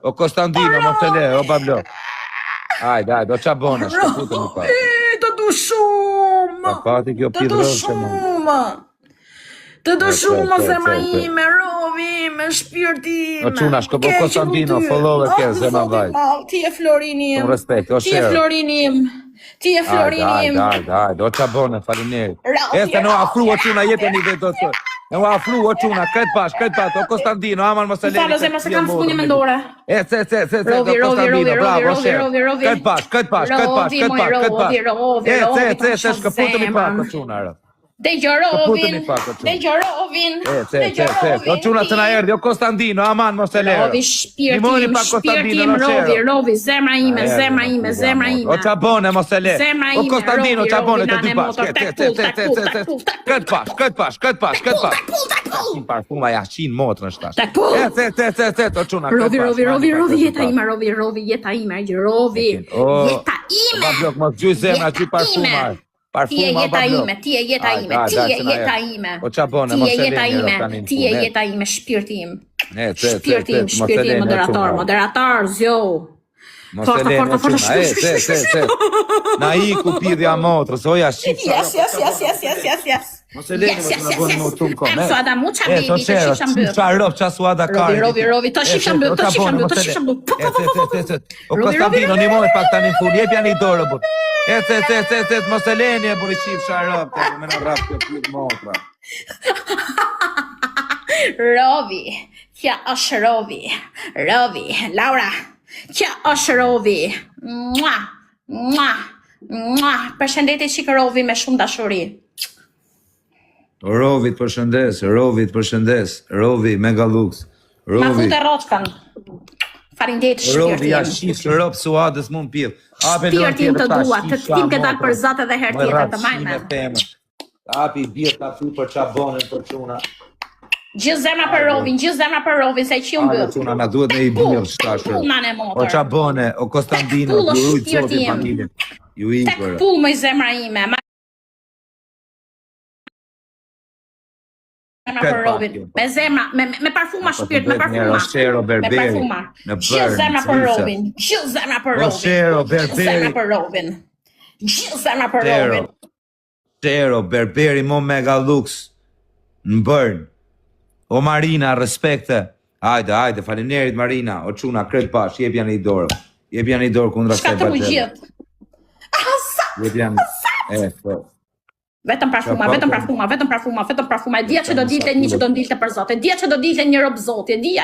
O Kostandino, mos e le, o bablo. Hajde, o qa bona, shkëputëm i pa. Të du shumë! Ka pati kjo Të du pidrën që më. shumë! Të du shumë, zemra ime, rovi ime, shpirti ime. O quna, shkëpo Kostandino, follow e ke, zema vaj. Ti e Florini im. Shumë respekt, o Ti e share. Florini im. Ti e Florini im. Hajde, o qa bona, faleminderit. Este në afru o quna, jetë një vetë do të. Në afru o quna, këtë pash, o Kostandino, aman mos e leni. Falë zemra se kam spunje mendore. O Kostandino, bravo, share. Këtë pash. Shkëputëm i pa, o quna, rë. Degjorovin. O quna të na erdi, o Kostandino, aman mos e lere. Rovi, shpirtim, rovi, zemra ime. O qa bone, mos e le. O Kostandino, qa bone, të dy pash. Këtë pash. Sin parfuma, jashin motrën shtash. O quna, Rovi, jeta ime. O blok, mos gjuj zemra, gjuj parfuma. Ti e jeta ime. O qa bone, mos e le. Ti e jeta ime, shpirtim, moderator, zjo. Mos e le në quna, na i ku pidhja motrës, oja shqip. Yes. Mos e le në quna bone më të më kom. Em suada mucha baby, të shifsham bërë. Qa rop, qa suada kari. Rovi, të shifsham bërë. O Kostandino, një mojë pak tani fun, jepja një dorë, bur. Mos e le një buri shifsha rop, me në rap të pidh motra. Rovi, kja është Rovi, Laura, kja është Rovi, përshëndetje qikë Rovi me shumë dashuri. Rovit përshëndes, Rovi, mega lux. Ma fute roçkan, farindet Rovi, ja shpirtim. shifë, rop suadës mund pidh. Shpirtim të dua, të tim ke dalë për zatë dhe her tjetër të majme. Api bjerë ka fru për qa bonën për quna. Gjithë zemra për Rovin, se që unë bërë. Quna, na duhet me i bjerë shtashër. Pull nane O motër. qa bone, o Kostandino, Tek pull ju është ujtë zoti shpirti im. familje. Ju i Tek për. pull mëj zemra ime. Për Rovin. Me zemra, me parfuma shpirt, me parfuma. Roshero, Me Berberi. parfuma. Në Gjithë zemra për Rovin. Gjithë zemra për Rovin. Roshero, Gjithë zemra Berberi. për Rovin. Gjithë zemra për Rovin. Roshero, Berberi, mo mega lux. Në bërn. O Marina, respekte. Hajde, faleminderit Marina. O quna, kret pash, jep janë i dorë. Kundra Shka se të mu batel. gjithë. Jep janë, po. Vetëm parfuma. E dia që do dilte një që do ndilte për Zot. E dia që do dilte një rob Zoti. E dia.